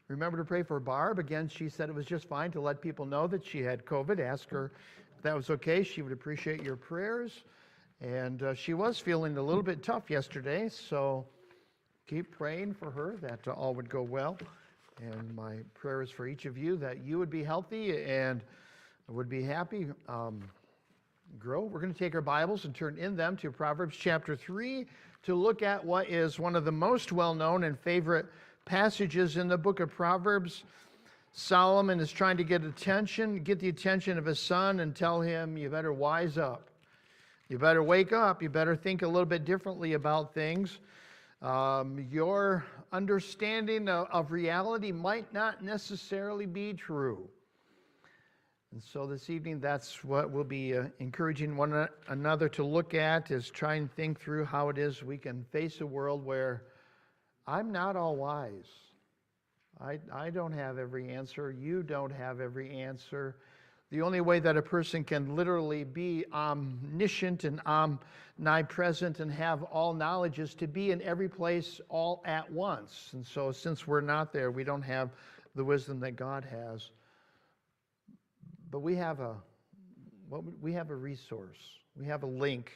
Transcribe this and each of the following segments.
Remember to pray for Barb. Again, she said it was just fine to let people know that she had COVID. Ask her if that was okay. She would appreciate your prayers. And she was feeling a little bit tough yesterday, so keep praying for her that all would go well. And my prayer is for each of you that you would be healthy and would be happy. Grow. We're going to take our Bibles and turn in them to Proverbs chapter 3 to look at what is one of the most well-known and favorite passages in the book of Proverbs. Solomon is trying to get the attention of his son and tell him, you better wise up. You better wake up. You better think a little bit differently about things. Your understanding of reality might not necessarily be true. And so this evening, that's what we'll be encouraging one another to look at, is try and think through how it is we can face a world where I'm not all wise. I don't have every answer. You don't have every answer. The only way that a person can literally be omniscient and omnipresent and have all knowledge is to be in every place all at once. And so since we're not there, we don't have the wisdom that God has. But we have a resource. We have a link.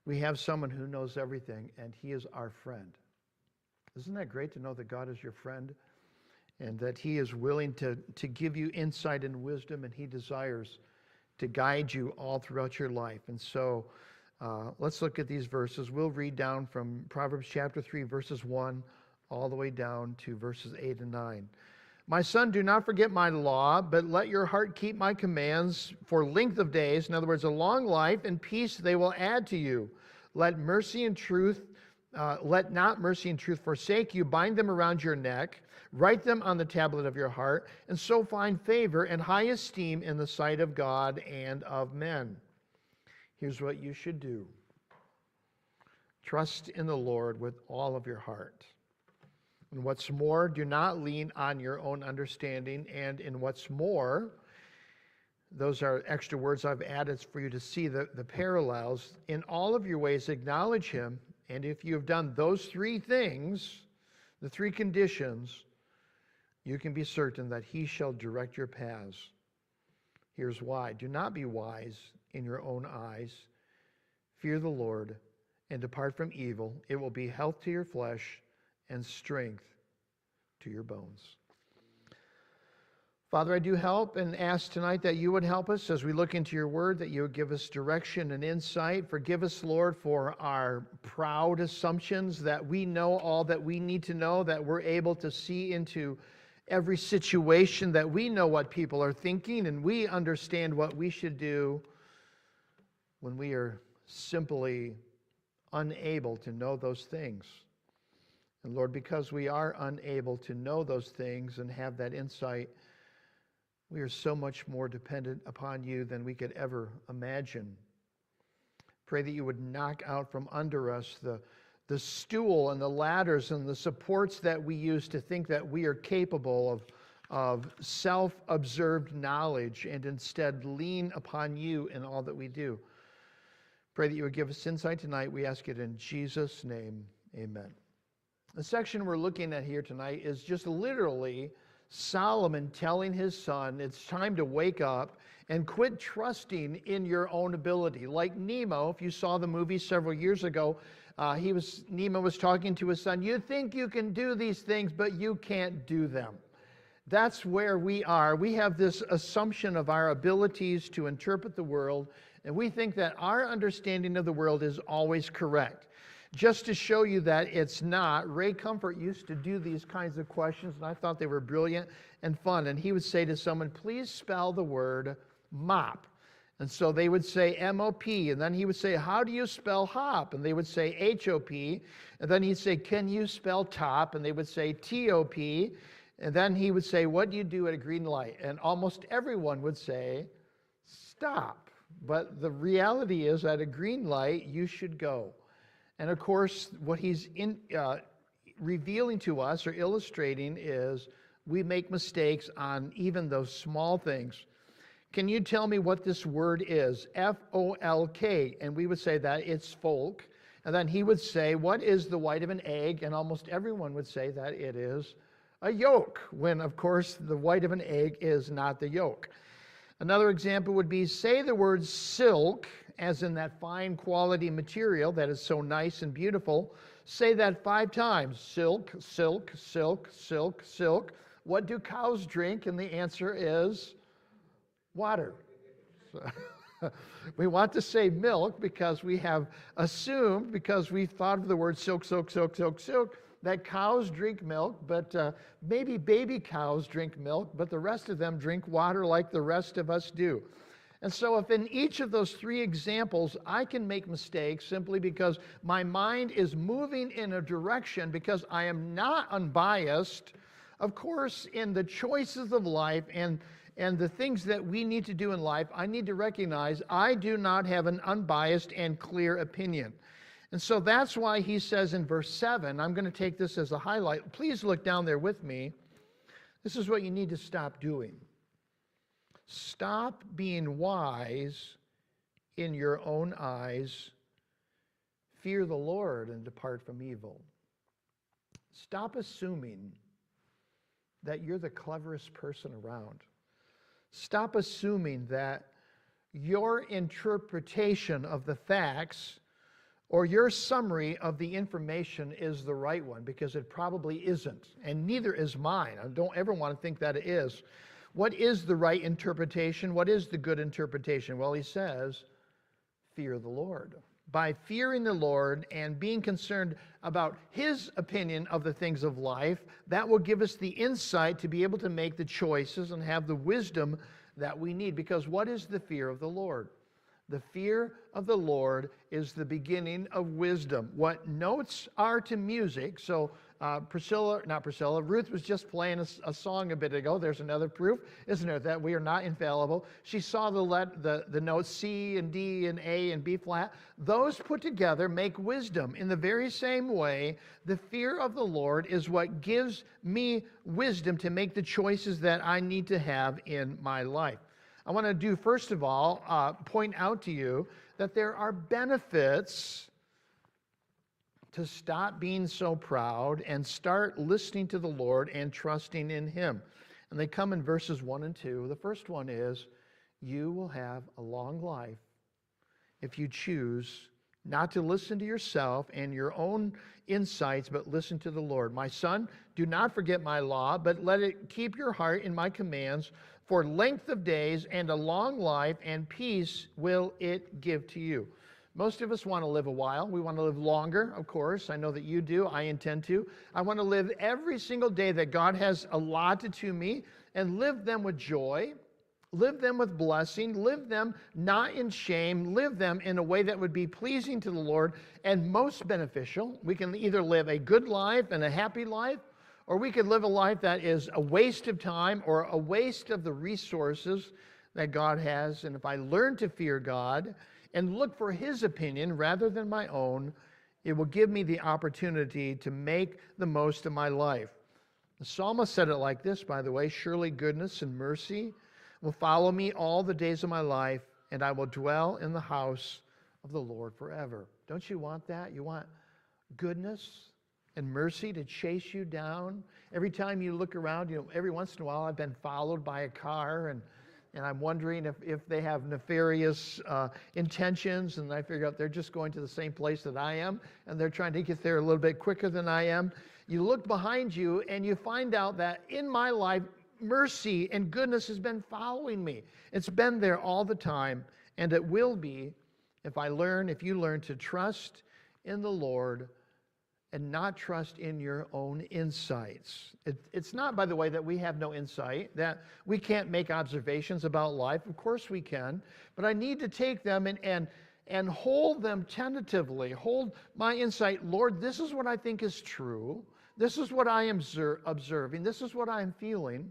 We have someone who knows everything, and he is our friend. Isn't that great to know that God is your friend and that he is willing to give you insight and wisdom, and he desires to guide you all throughout your life? And so let's look at these verses. We'll read down from Proverbs chapter 3, verses 1 all the way down to verses 8 and 9. My son, do not forget my law, but let your heart keep my commands for length of days. In other words, a long life and peace they will add to you. Let not mercy and truth forsake you. Bind them around your neck. Write them on the tablet of your heart, and so find favor and high esteem in the sight of God and of men. Here's what you should do. Trust in the Lord with all of your heart. And what's more, do not lean on your own understanding. And in what's more, those are extra words I've added for you to see the parallels. In all of your ways, acknowledge him. And if you have done those three things, the three conditions, you can be certain that he shall direct your paths. Here's why. Do not be wise in your own eyes. Fear the Lord and depart from evil. It will be health to your flesh and strength to your bones. Father, I do help and ask tonight that you would help us as we look into your word, that you would give us direction and insight. Forgive us, Lord, for our proud assumptions that we know all that we need to know, that we're able to see into every situation, that we know what people are thinking and we understand what we should do, when we are simply unable to know those things. And Lord, because we are unable to know those things and have that insight, we are so much more dependent upon you than we could ever imagine. Pray that you would knock out from under us the stool and the ladders and the supports that we use to think that we are capable of self-observed knowledge, and instead lean upon you in all that we do. Pray that you would give us insight tonight. We ask it in Jesus' name. Amen. The section we're looking at here tonight is just literally Solomon telling his son, it's time to wake up and quit trusting in your own ability. Like Nemo, if you saw the movie several years ago, Nemo was talking to his son, you think you can do these things, but you can't do them. That's where we are. We have this assumption of our abilities to interpret the world, and we think that our understanding of the world is always correct. Just to show you that it's not, Ray Comfort used to do these kinds of questions, and I thought they were brilliant and fun. And he would say to someone, please spell the word mop. And so they would say M-O-P, and then he would say, how do you spell hop? And they would say H-O-P. And then he'd say, can you spell top? And they would say T-O-P. And then he would say, what do you do at a green light? And almost everyone would say, stop. But the reality is, at a green light, you should go. And of course, what he's revealing to us or illustrating is we make mistakes on even those small things. Can you tell me what this word is? F-O-L-K. And we would say that it's folk. And then he would say, what is the white of an egg? And almost everyone would say that it is a yolk, when, of course, the white of an egg is not the yolk. Another example would be, say the word silk, as in that fine quality material that is so nice and beautiful. Say that 5 times. Silk, silk, silk, silk, silk. What do cows drink? And the answer is water. So, we want to say milk because we have assumed, because we've thought of the word silk, silk, silk, silk, silk, that cows drink milk, but maybe baby cows drink milk, but the rest of them drink water like the rest of us do. And so if in each of those 3 examples I can make mistakes simply because my mind is moving in a direction because I am not unbiased, of course, in the choices of life and the things that we need to do in life, I need to recognize I do not have an unbiased and clear opinion. And so that's why he says in verse 7, I'm going to take this as a highlight. Please look down there with me. This is what you need to stop doing. Stop being wise in your own eyes. Fear the Lord and depart from evil. Stop assuming that you're the cleverest person around. Stop assuming that your interpretation of the facts or your summary of the information is the right one, because it probably isn't, and neither is mine. I don't ever want to think that it is. What is the right interpretation? What is the good interpretation? Well, he says, fear the Lord. By fearing the Lord and being concerned about His opinion of the things of life, that will give us the insight to be able to make the choices and have the wisdom that we need. Because what is the fear of the Lord? The fear of the Lord is the beginning of wisdom. What notes are to music, so Ruth was just playing a song a bit ago. There's another proof, isn't there, that we are not infallible. She saw the notes C and D and A and B flat. Those put together make wisdom. In the very same way, the fear of the Lord is what gives me wisdom to make the choices that I need to have in my life. I want to do, first of all, point out to you that there are benefits to stop being so proud and start listening to the Lord and trusting in Him. And they come in verses 1 and 2. The first one is, you will have a long life if you choose not to listen to yourself and your own insights, but listen to the Lord. My son, do not forget my law, but let it keep your heart in my commands. For length of days and a long life and peace will it give to you. Most of us want to live a while. We want to live longer, of course. I know that you do. I intend to. I want to live every single day that God has allotted to me and live them with joy, live them with blessing, live them not in shame, live them in a way that would be pleasing to the Lord and most beneficial. We can either live a good life and a happy life, or we could live a life that is a waste of time or a waste of the resources that God has. And if I learn to fear God and look for His opinion rather than my own, it will give me the opportunity to make the most of my life. The psalmist said it like this, by the way, surely goodness and mercy will follow me all the days of my life, and I will dwell in the house of the Lord forever. Don't you want that? You want goodness and mercy to chase you down? Every time you look around, every once in a while I've been followed by a car, and I'm wondering if they have nefarious intentions, and I figure out they're just going to the same place that I am, and they're trying to get there a little bit quicker than I am. You look behind you, and you find out that in my life, mercy and goodness has been following me. It's been there all the time, and it will be if you learn to trust in the Lord and not trust in your own insights. It's not, by the way, that we have no insight, that we can't make observations about life. Of course we can, but I need to take them and hold them tentatively. Hold my insight. Lord, this is what I think is true. This is what I am observing. This is what I'm feeling.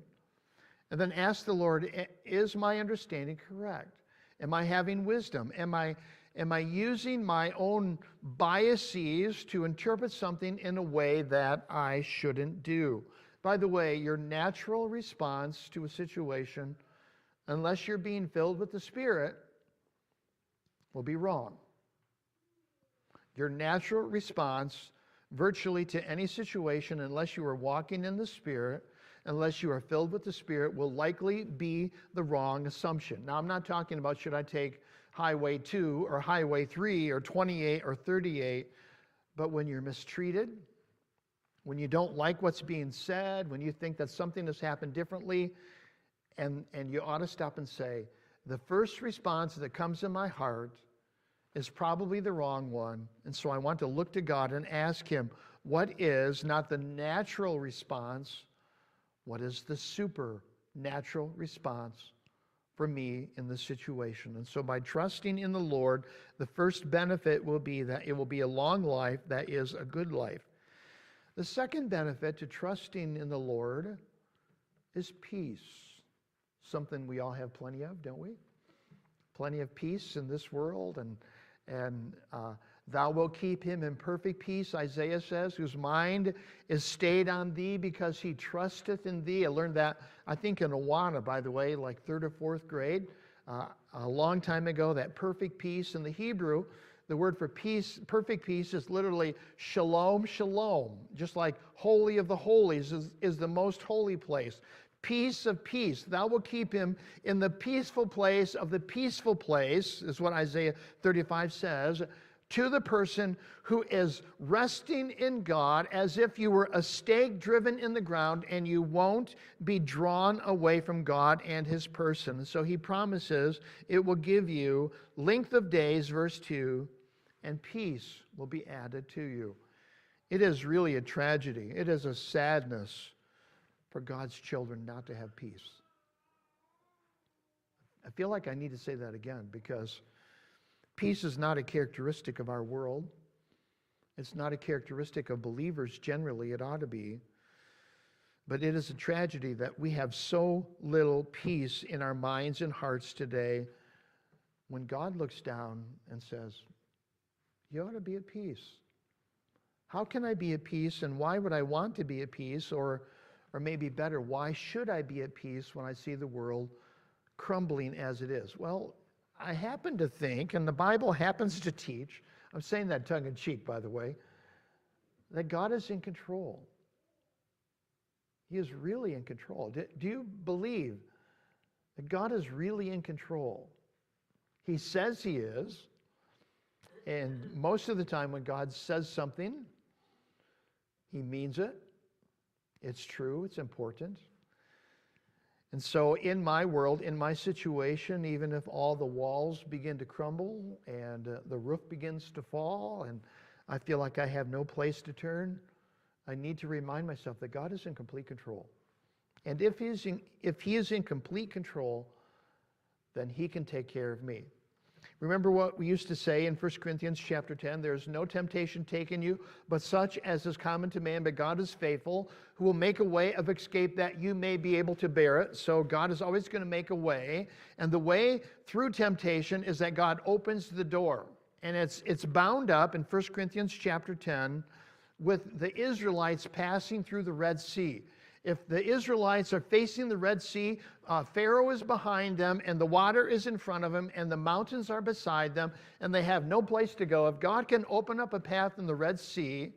And then ask the Lord, is my understanding correct? Am I having wisdom? Am I using my own biases to interpret something in a way that I shouldn't do? By the way, your natural response to a situation, unless you're being filled with the Spirit, will be wrong. Your natural response virtually to any situation, unless you are walking in the Spirit, unless you are filled with the Spirit, will likely be the wrong assumption. Now, I'm not talking about should I take Highway 2 or Highway 3 or 28 or 38, but when you're mistreated, when you don't like what's being said, when you think that something has happened differently, and you ought to stop and say, the first response that comes in my heart is probably the wrong one, and so I want to look to God and ask Him, what is not the natural response, what is the supernatural response for me in this situation? And so by trusting in the Lord, the first benefit will be that it will be a long life that is a good life. The second benefit to trusting in the Lord is peace. Something we all have plenty of, don't we? Plenty of peace in this world, and thou wilt keep him in perfect peace, Isaiah says, whose mind is stayed on thee because he trusteth in thee. I learned that, I think, in Awana, by the way, like 3rd or 4th grade, a long time ago, that perfect peace. In the Hebrew, the word for peace, perfect peace, is literally shalom, shalom. Just like holy of the holies is the most holy place. Peace of peace. Thou wilt keep him in the peaceful place of the peaceful place, is what Isaiah 35 says, to the person who is resting in God as if you were a stake driven in the ground and you won't be drawn away from God and His person. So He promises it will give you length of days, verse 2, and peace will be added to you. It is really a tragedy. It is a sadness for God's children not to have peace. I feel like I need to say that again, because peace is not a characteristic of our world. It's not a characteristic of believers generally. It ought to be. But it is a tragedy that we have so little peace in our minds and hearts today, when God looks down and says, you ought to be at peace. How can I be at peace, and why would I want to be at peace? Or maybe better, why should I be at peace when I see the world crumbling as it is? Well, I happen to think, and the Bible happens to teach, I'm saying that tongue-in-cheek, by the way, that God is in control. He is really in control. Do you believe that God is really in control? He says He is, and most of the time when God says something, He means it. It's true, it's important. And so in my world, in my situation, even if all the walls begin to crumble and the roof begins to fall and I feel like I have no place to turn, I need to remind myself that God is in complete control. And if He is in complete control, then He can take care of me. Remember what we used to say in 1 Corinthians chapter 10, there's no temptation taken you, but such as is common to man, but God is faithful, who will make a way of escape that you may be able to bear it. So God is always going to make a way, and the way through temptation is that God opens the door. And it's bound up in 1 Corinthians chapter 10 with the Israelites passing through the Red Sea. If the Israelites are facing the Red Sea, Pharaoh is behind them, and the water is in front of them, and the mountains are beside them, and they have no place to go. If God can open up a path in the Red Sea,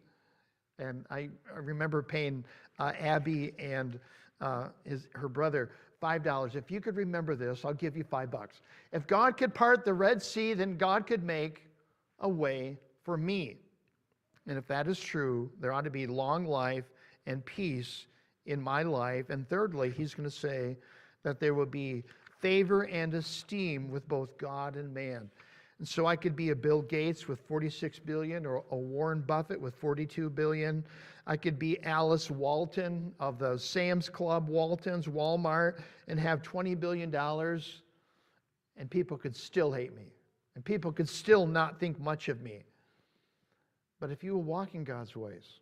and I remember paying Abby and her brother $5. If you could remember this, I'll give you $5. If God could part the Red Sea, then God could make a way for me. And if that is true, there ought to be long life and peace in my life. And thirdly, He's going to say that there will be favor and esteem with both God and man. And so I could be a Bill Gates with 46 billion, or a Warren Buffett with 42 billion. I could be Alice Walton of the Sam's Club, Waltons, Walmart, and have $20 billion, and people could still hate me. And people could still not think much of me. But if you will walk in God's ways,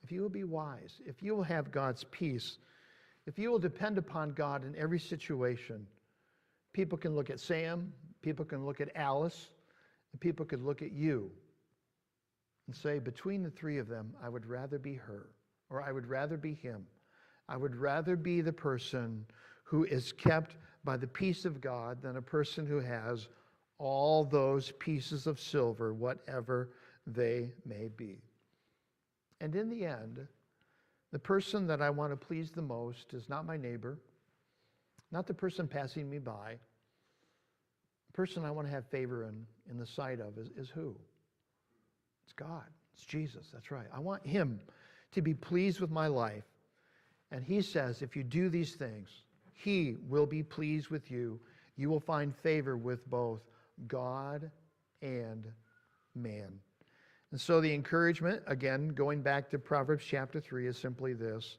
if you will be wise, if you will have God's peace, if you will depend upon God in every situation, people can look at Sam, people can look at Alice, and people could look at you and say, between the three of them, I would rather be her, or I would rather be him. I would rather be the person who is kept by the peace of God than a person who has all those pieces of silver, whatever they may be. And in the end, the person that I want to please the most is not my neighbor, not the person passing me by. The person I want to have favor in the sight of is who? It's God. It's Jesus. That's right. I want him to be pleased with my life. And he says, if you do these things, he will be pleased with you. You will find favor with both God and man. And so the encouragement, again, going back to Proverbs chapter 3, is simply this.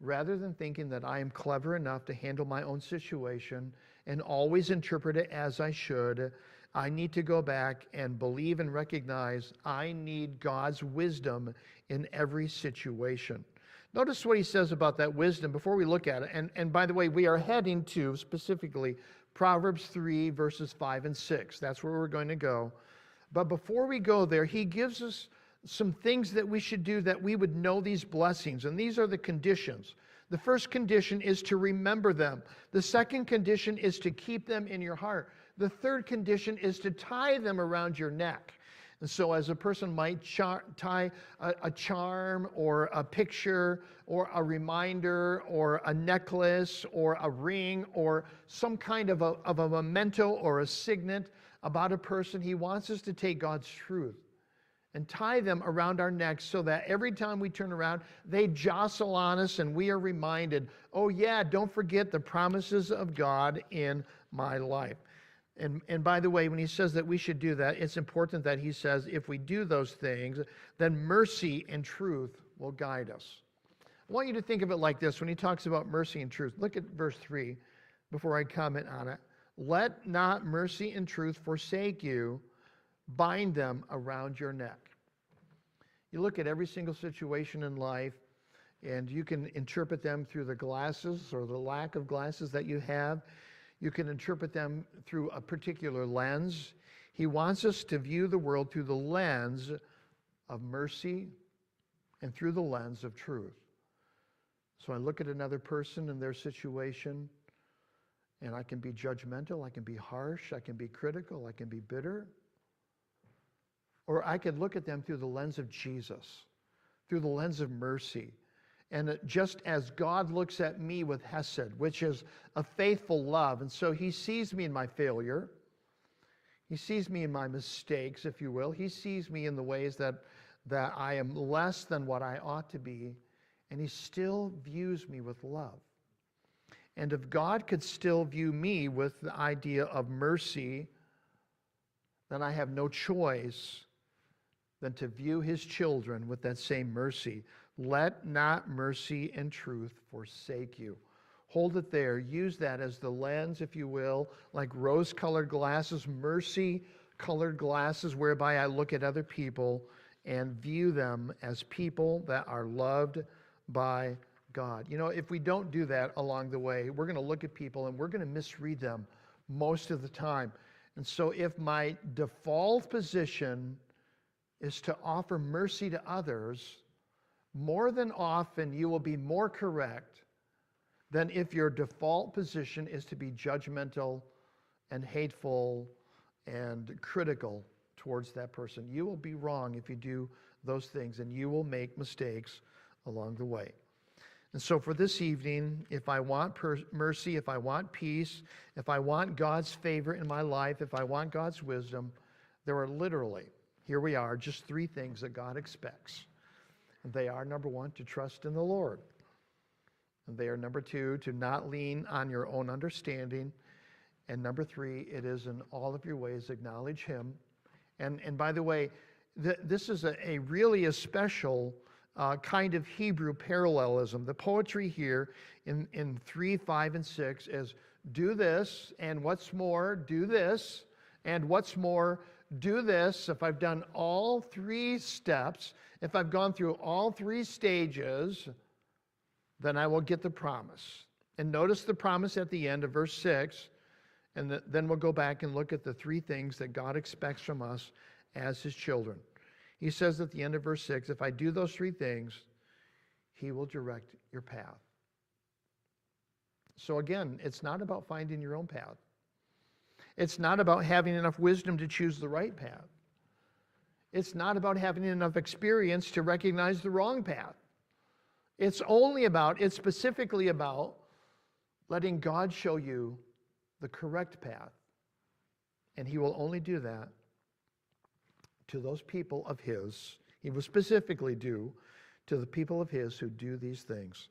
Rather than thinking that I am clever enough to handle my own situation and always interpret it as I should, I need to go back and believe and recognize I need God's wisdom in every situation. Notice what he says about that wisdom before we look at it. And by the way, we are heading to specifically Proverbs 3, verses 5 and 6. That's where we're going to go. But before we go there, he gives us some things that we should do that we would know these blessings. And these are the conditions. The first condition is to remember them. The second condition is to keep them in your heart. The third condition is to tie them around your neck. And so as a person might tie a charm or a picture or a reminder or a necklace or a ring or some kind of a memento or a signet about a person, he wants us to take God's truth and tie them around our necks so that every time we turn around, they jostle on us and we are reminded, oh yeah, don't forget the promises of God in my life. And by the way, when he says that we should do that, it's important that he says if we do those things, then mercy and truth will guide us. I want you to think of it like this when he talks about mercy and truth. Look at verse 3 before I comment on it. Let not mercy and truth forsake you. Bind them around your neck. You look at every single situation in life, and you can interpret them through the glasses or the lack of glasses that you have. You can interpret them through a particular lens. He wants us to view the world through the lens of mercy and through the lens of truth. So I look at another person and their situation, and I can be judgmental, I can be harsh, I can be critical, I can be bitter. Or I could look at them through the lens of Jesus, through the lens of mercy. And just as God looks at me with hesed, which is a faithful love, and so he sees me in my failure. He sees me in my mistakes, if you will. He sees me in the ways that I am less than what I ought to be, and he still views me with love. And if God could still view me with the idea of mercy, then I have no choice than to view his children with that same mercy. Let not mercy and truth forsake you. Hold it there. Use that as the lens, if you will, like rose-colored glasses, mercy-colored glasses, whereby I look at other people and view them as people that are loved by God. You know, if we don't do that along the way, we're going to look at people and we're going to misread them most of the time. And so if my default position is to offer mercy to others, more than often you will be more correct than if your default position is to be judgmental and hateful and critical towards that person. You will be wrong if you do those things, and you will make mistakes along the way. And so for this evening, if I want mercy, if I want peace, if I want God's favor in my life, if I want God's wisdom, there are literally, here we are, just three things that God expects. And they are, number one, to trust in the Lord. And they are, number two, to not lean on your own understanding. And number three, it is in all of your ways acknowledge him. And by the way, this is a really a special kind of Hebrew parallelism. The poetry here in 3, 5, and 6 is do this, and what's more, do this, and what's more, do this. If I've done all three steps, if I've gone through all three stages, then I will get the promise. And notice the promise at the end of verse 6, and then we'll go back and look at the three things that God expects from us as his children. He says at the end of verse 6, if I do those three things, he will direct your path. So again, it's not about finding your own path. It's not about having enough wisdom to choose the right path. It's not about having enough experience to recognize the wrong path. It's specifically about letting God show you the correct path. And he will only do that to those people of his. He will specifically do to the people of his who do these things.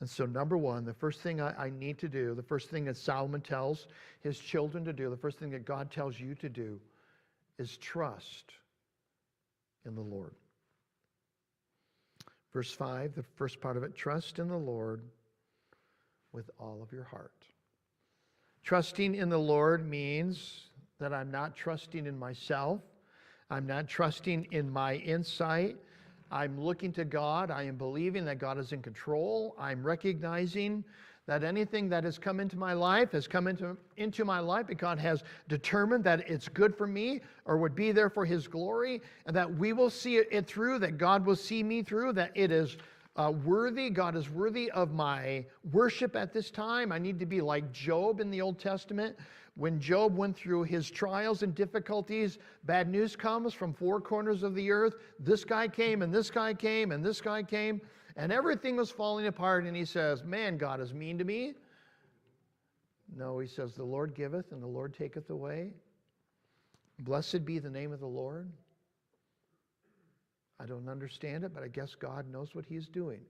And so, number one, the first thing I need to do, the first thing that Solomon tells his children to do, the first thing that God tells you to do is trust in the Lord. Verse 5, the first part of it, trust in the Lord with all of your heart. Trusting in the Lord means that I'm not trusting in myself. I'm not trusting in my insight. I'm looking to God. I am believing that God is in control. I'm recognizing that anything that has come into my life has come into my life because God has determined that it's good for me or would be there for his glory, and that we will see it through, that God will see me through, that it is worthy. God is worthy of my worship at this time. I need to be like Job in the Old Testament. When Job went through his trials and difficulties, bad news comes from four corners of the earth. This guy came, and this guy came, and this guy came, and everything was falling apart. And he says, man, God is mean to me. No, he says, the Lord giveth and the Lord taketh away. Blessed be the name of the Lord. I don't understand it, but I guess God knows what he's doing.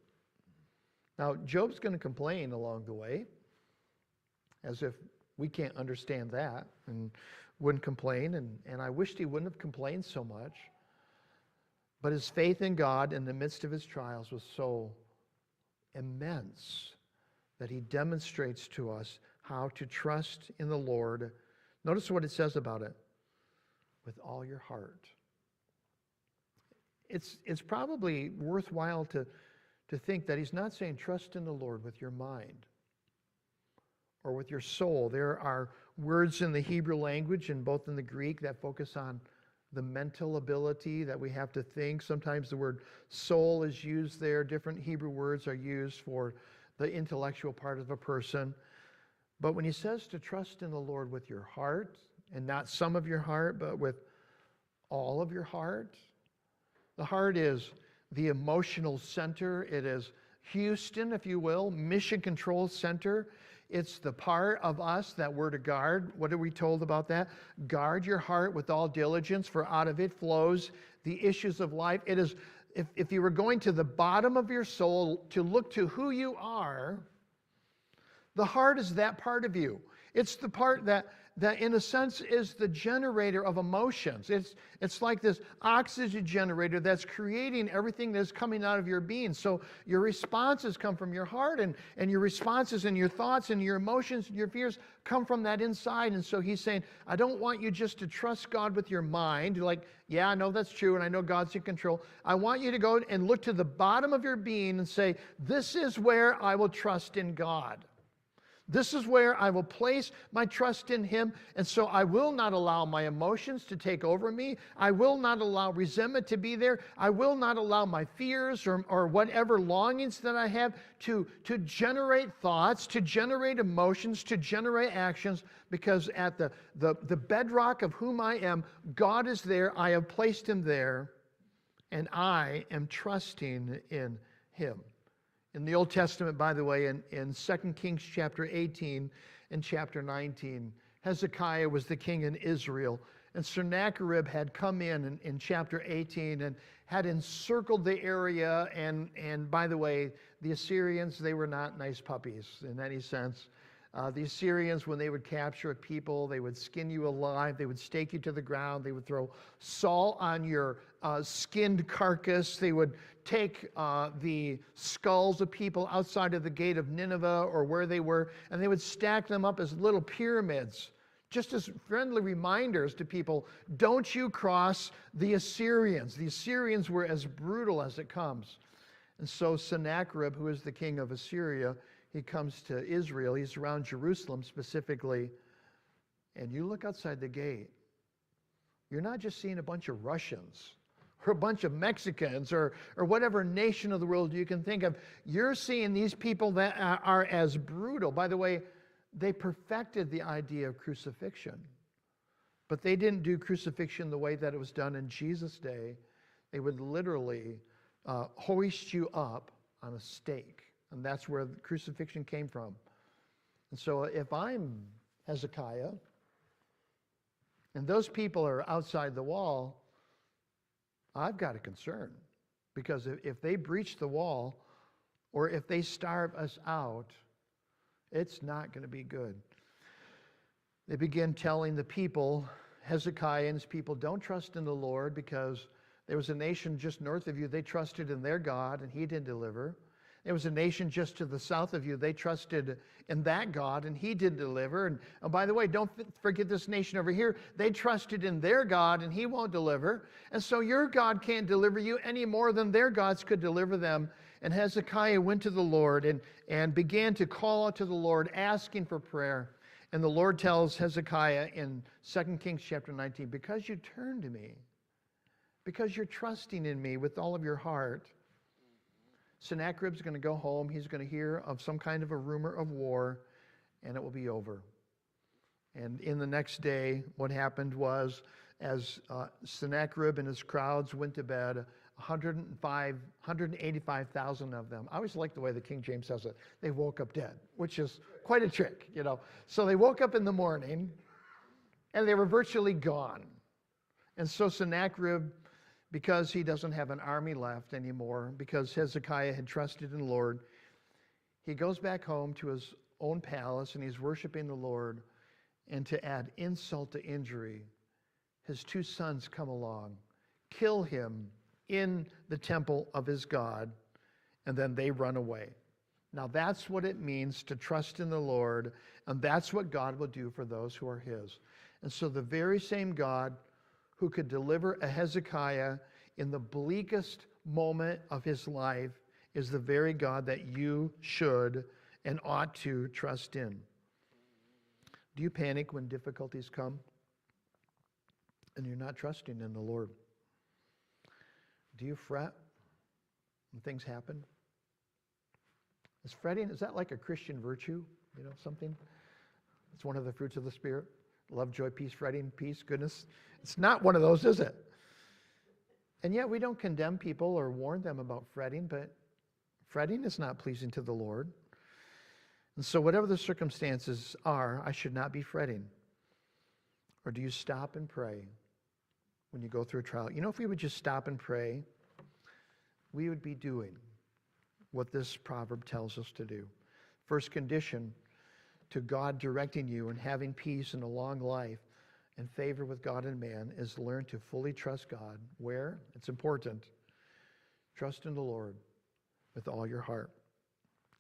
Now, Job's going to complain along the way, as if we can't understand that, and wouldn't complain, and I wished he wouldn't have complained so much. But his faith in God in the midst of his trials was so immense that he demonstrates to us how to trust in the Lord. Notice what it says about it. With all your heart. It's probably worthwhile to think that he's not saying trust in the Lord with your mind or with your soul. There are words in the Hebrew language and both in the Greek that focus on the mental ability that we have to think. Sometimes the word soul is used there. Different Hebrew words are used for the intellectual part of a person. But when he says to trust in the Lord with your heart, and not some of your heart, but with all of your heart. The heart is the emotional center. It is Houston, if you will, mission control center. It's the part of us that we're to guard. What are we told about that? Guard your heart with all diligence, for out of it flows the issues of life. It is, if you were going to the bottom of your soul to look to who you are, the heart is that part of you. It's the part that in a sense is the generator of emotions. It's like this oxygen generator that's creating everything that's coming out of your being. So your responses come from your heart, and your responses and your thoughts and your emotions and your fears come from that inside. And so he's saying, I don't want you just to trust God with your mind. You're like, yeah, I know that's true, and I know God's in control. I want you to go and look to the bottom of your being and say, this is where I will trust in God. This is where I will place my trust in Him, and so I will not allow my emotions to take over me. I will not allow resentment to be there. I will not allow my fears or whatever longings that I have to generate thoughts, to generate emotions, to generate actions, because at the bedrock of whom I am, God is there. I have placed Him there, and I am trusting in Him. In the Old Testament, by the way, in 2 Kings chapter 18 and chapter 19, Hezekiah was the king in Israel, and Sennacherib had come in chapter 18 and had encircled the area, and by the way, the Assyrians, they were not nice puppies in any sense. The Assyrians, when they would capture a people, they would skin you alive, they would stake you to the ground, they would throw salt on your skinned carcass, they would take the skulls of people outside of the gate of Nineveh or where they were, and they would stack them up as little pyramids, just as friendly reminders to people, don't you cross the Assyrians. The Assyrians were as brutal as it comes. And so Sennacherib, who is the king of Assyria, he comes to Israel. He's around Jerusalem specifically. And you look outside the gate, you're not just seeing a bunch of Russians or a bunch of Mexicans or whatever nation of the world you can think of. You're seeing these people that are as brutal. By the way, they perfected the idea of crucifixion. But they didn't do crucifixion the way that it was done in Jesus' day. They would literally hoist you up on a stake. And that's where the crucifixion came from. And so if I'm Hezekiah, and those people are outside the wall, I've got a concern. Because if they breach the wall, or if they starve us out, it's not going to be good. They begin telling the people, Hezekiah and his people, don't trust in the Lord, because there was a nation just north of you, they trusted in their God, and he didn't deliver. There was a nation just to the south of you, they trusted in that God, and he didn't deliver. And by the way, don't forget this nation over here, they trusted in their God, and he won't deliver. And so your God can't deliver you any more than their gods could deliver them. And Hezekiah went to the Lord and began to call out to the Lord, asking for prayer. And the Lord tells Hezekiah in 2 Kings chapter 19, because you turned to me, because you're trusting in me with all of your heart, Sennacherib's going to go home. He's going to hear of some kind of a rumor of war, and it will be over. And in the next day, what happened was, as Sennacherib and his crowds went to bed, 185,000 of them. I always like the way the King James says it. They woke up dead, which is quite a trick, you know. So they woke up in the morning, and they were virtually gone. And so Sennacherib, because he doesn't have an army left anymore, because Hezekiah had trusted in the Lord, he goes back home to his own palace, and he's worshiping the Lord. And to add insult to injury, his two sons come along, kill him in the temple of his God, and then they run away. Now that's what it means to trust in the Lord, and that's what God will do for those who are his. And so the very same God who could deliver a Hezekiah in the bleakest moment of his life is the very God that you should and ought to trust in. Do you panic when difficulties come and you're not trusting in the Lord? Do you fret when things happen? Is fretting, is that like a Christian virtue? You know, something? It's one of the fruits of the Spirit. Love, joy, peace, fretting, peace, goodness. It's not one of those, is it? And yet we don't condemn people or warn them about fretting, but fretting is not pleasing to the Lord. And so whatever the circumstances are, I should not be fretting. Or do you stop and pray when you go through a trial? You know, if we would just stop and pray, we would be doing what this proverb tells us to do. First condition to God directing you and having peace in a long life and favor with God and man is learn to fully trust God. Where? It's important. Trust in the Lord with all your heart.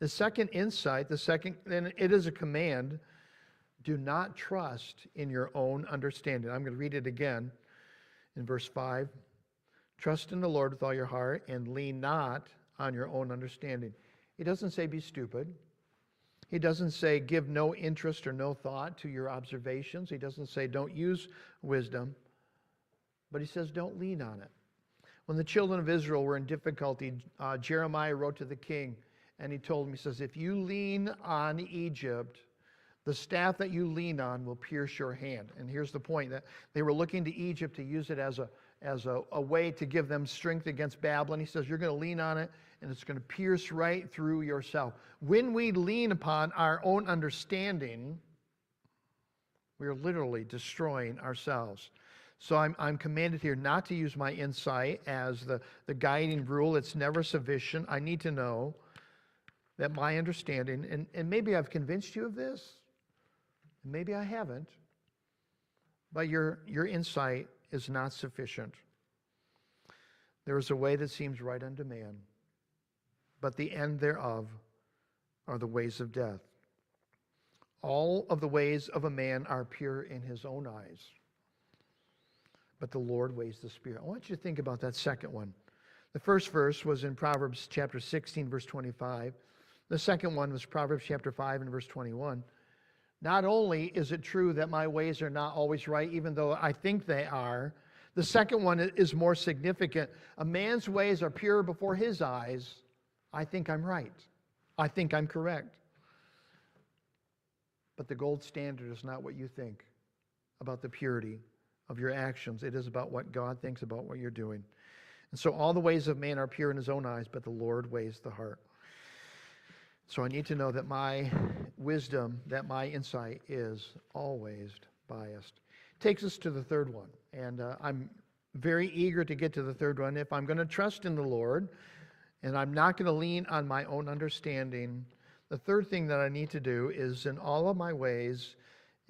The second insight, and it is a command, do not trust in your own understanding. I'm going to read it again in verse 5. Trust in the Lord with all your heart and lean not on your own understanding. He doesn't say be stupid. He doesn't say give no interest or no thought to your observations. He doesn't say don't use wisdom. But he says don't lean on it. When the children of Israel were in difficulty, Jeremiah wrote to the king, and he told him, he says, if you lean on Egypt, the staff that you lean on will pierce your hand. And here's the point, that they were looking to Egypt to use it as a way to give them strength against Babylon. He says, you're going to lean on it, and it's going to pierce right through yourself. When we lean upon our own understanding, we are literally destroying ourselves. So I'm commanded here not to use my insight as the guiding rule. It's never sufficient. I need to know that my understanding, and maybe I've convinced you of this, and maybe I haven't, but your insight is not sufficient. There is a way that seems right unto man, but the end thereof are the ways of death. All of the ways of a man are pure in his own eyes, but the Lord weighs the spirit. I want you to think about that second one. The first verse was in Proverbs chapter 16, verse 25. The second one was Proverbs chapter 5 and verse 21. Not only is it true that my ways are not always right, even though I think they are, the second one is more significant. A man's ways are pure before his eyes. I think I'm right. I think I'm correct. But the gold standard is not what you think about the purity of your actions. It is about what God thinks about what you're doing. And so all the ways of man are pure in his own eyes, but the Lord weighs the heart. So I need to know that my wisdom, that my insight is always biased. Takes us to the third one. And I'm very eager to get to the third one. If I'm going to trust in the Lord, and I'm not going to lean on my own understanding, the third thing that I need to do is in all of my ways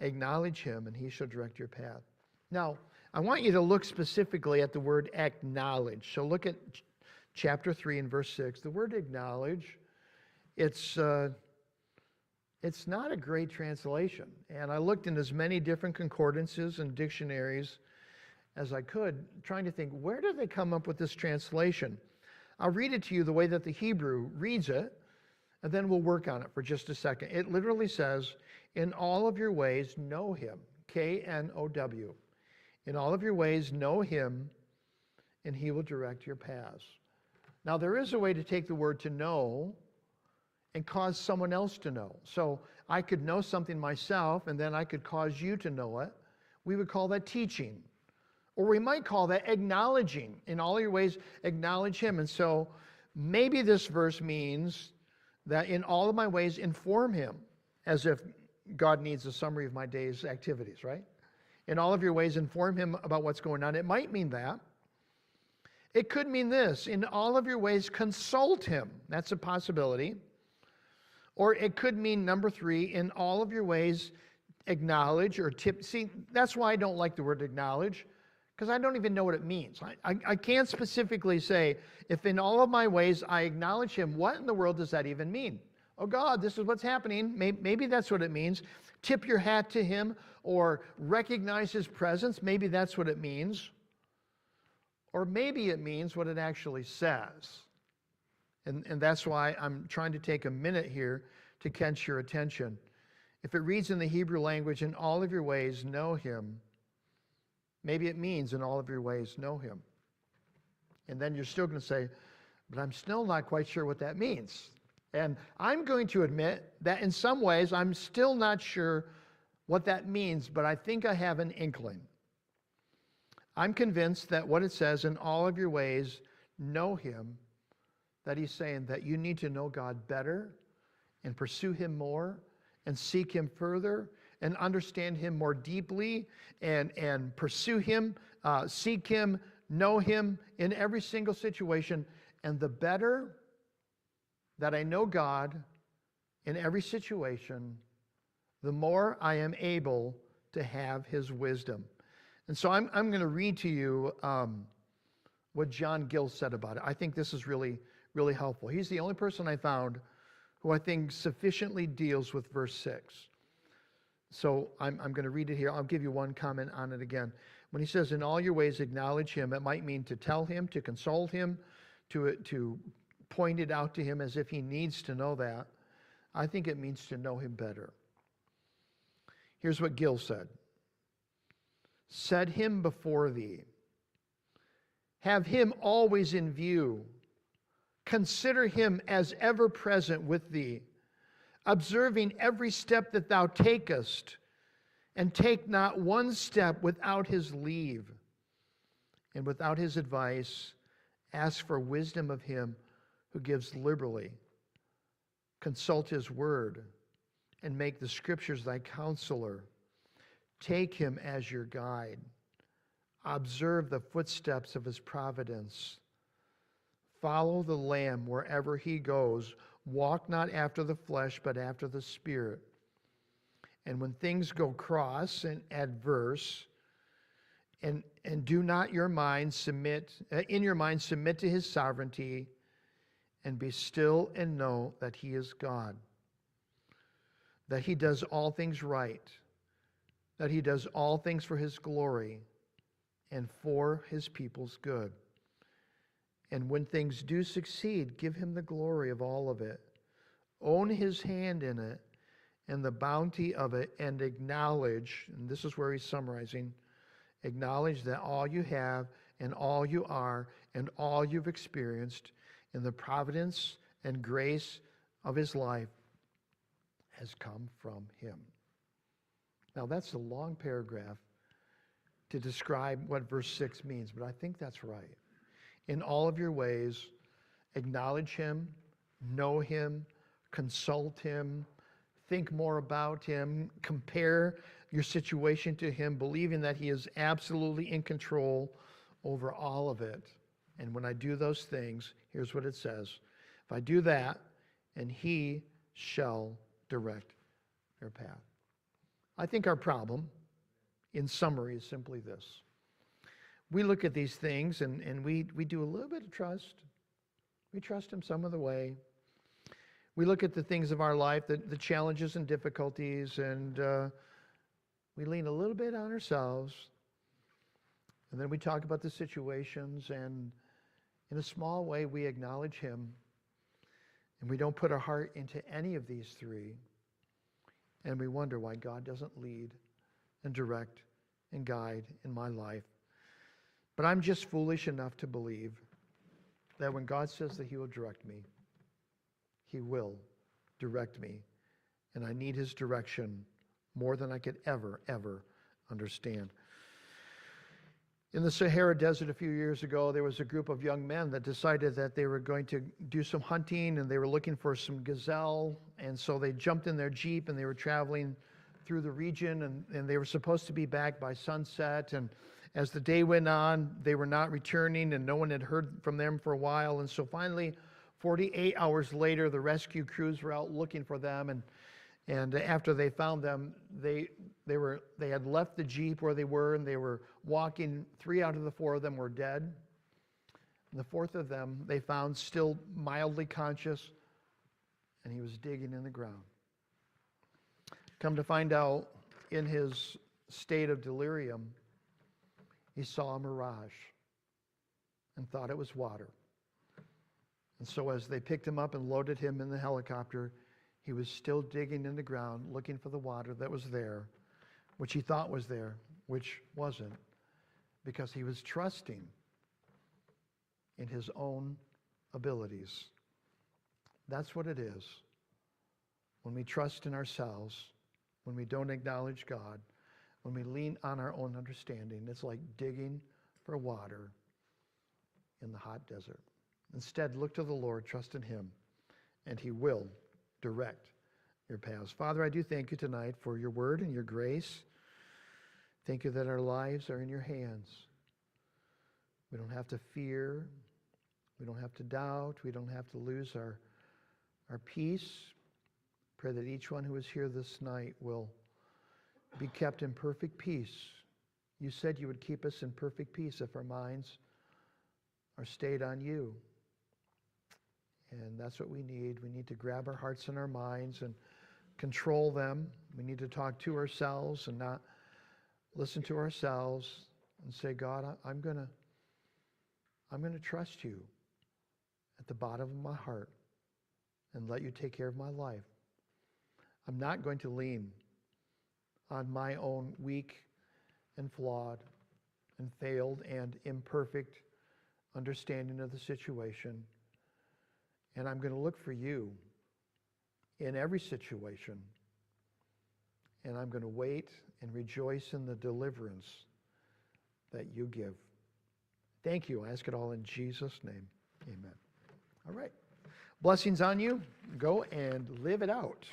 acknowledge him, and he shall direct your path. Now, I want you to look specifically at the word acknowledge. So look at chapter 3 and verse 6. The word acknowledge, it's not a great translation. And I looked in as many different concordances and dictionaries as I could, trying to think, where did they come up with this translation? I'll read it to you the way that the Hebrew reads it, and then we'll work on it for just a second. It literally says, in all of your ways, know him. K-N-O-W. In all of your ways, know him, and he will direct your paths. Now, there is a way to take the word to know and cause someone else to know. So I could know something myself, and then I could cause you to know it. We would call that teaching. Or we might call that acknowledging. In all your ways, acknowledge him. And so maybe this verse means that in all of my ways, inform him, as if God needs a summary of my day's activities, right? In all of your ways, inform him about what's going on. It might mean that. It could mean this: in all of your ways, consult him. That's a possibility. Or it could mean, number 3, in all of your ways, acknowledge or tip. See, that's why I don't like the word acknowledge, because I don't even know what it means. I can't specifically say, if in all of my ways I acknowledge him, what in the world does that even mean? Oh God, this is what's happening. Maybe that's what it means. Tip your hat to him or recognize his presence. Maybe that's what it means. Or maybe it means what it actually says. And that's why I'm trying to take a minute here to catch your attention. If it reads in the Hebrew language, in all of your ways, know him, maybe it means in all of your ways, know him. And then you're still going to say, but I'm still not quite sure what that means. And I'm going to admit that in some ways, I'm still not sure what that means, but I think I have an inkling. I'm convinced that what it says, in all of your ways, know him, that he's saying that you need to know God better and pursue him more and seek him further and understand him more deeply and pursue him, seek him, know him in every single situation. And the better that I know God in every situation, the more I am able to have his wisdom. And so I'm going to read to you what John Gill said about it. I think this is really helpful. He's the only person I found who I think sufficiently deals with verse 6. So I'm going to read it here. I'll give you one comment on it again. When he says, in all your ways acknowledge him, it might mean to tell him, to console him, to point it out to him as if he needs to know that. I think it means to know him better. Here's what Gill said. Set him before thee. Have him always in view. Consider him as ever present with thee, observing every step that thou takest, and take not one step without his leave, and without his advice, ask for wisdom of him who gives liberally. Consult his word, and make the scriptures thy counselor. Take him as your guide. Observe the footsteps of his providence. Follow the Lamb wherever he goes. Walk not after the flesh, but after the Spirit. And when things go cross and adverse, and do not your mind submit, in your mind submit to his sovereignty, and be still and know that he is God, that he does all things right, that he does all things for his glory and for his people's good. And when things do succeed, give him the glory of all of it. Own his hand in it and the bounty of it, and acknowledge, and this is where he's summarizing, acknowledge that all you have and all you are and all you've experienced in the providence and grace of his life has come from him. Now that's a long paragraph, to describe what verse 6 means, but I think that's right. In all of your ways, acknowledge him, know him, consult him, think more about him, compare your situation to him, believing that he is absolutely in control over all of it. And when I do those things, here's what it says. If I do that, and he shall direct your path. I think our problem, in summary, is simply this. We look at these things and we do a little bit of trust. We trust him some of the way. We look at the things of our life, the challenges and difficulties, and we lean a little bit on ourselves. And then we talk about the situations, and in a small way, we acknowledge him. And we don't put our heart into any of these three. And we wonder why God doesn't lead and direct and guide in my life. But I'm just foolish enough to believe that when God says that he will direct me, he will direct me. And I need his direction more than I could ever understand. In the Sahara Desert a few years ago, there was a group of young men that decided that they were going to do some hunting, and they were looking for some gazelle. And so they jumped in their Jeep, and they were traveling through the region, and they were supposed to be back by sunset. And as the day went on, they were not returning, and no one had heard from them for a while. And so finally, 48 hours later, the rescue crews were out looking for them, and after they found them, they had left the Jeep where they were, and they were walking. 3 out of the 4 of them were dead. And the 4th of them they found still mildly conscious, and he was digging in the ground. Come to find out, in his state of delirium, he saw a mirage and thought it was water. And so as they picked him up and loaded him in the helicopter, he was still digging in the ground, looking for the water that was there, which he thought was there, which wasn't, because he was trusting in his own abilities. That's what it is. When we trust in ourselves, when we don't acknowledge God, when we lean on our own understanding, it's like digging for water in the hot desert. Instead, look to the Lord, trust in him, and he will direct your paths. Father, I do thank you tonight for your word and your grace. Thank you that our lives are in your hands. We don't have to fear. We don't have to doubt. We don't have to lose our peace. Pray that each one who is here this night will be kept in perfect peace. You said you would keep us in perfect peace if our minds are stayed on you. And that's what we need. We need to grab our hearts and our minds and control them. We need to talk to ourselves and not listen to ourselves and say, God, I'm going to trust you at the bottom of my heart and let you take care of my life. I'm not going to lean on my own weak and flawed and failed and imperfect understanding of the situation. And I'm going to look for you in every situation. And I'm going to wait and rejoice in the deliverance that you give. Thank you. I ask it all in Jesus' name. Amen. All right. Blessings on you. Go and live it out.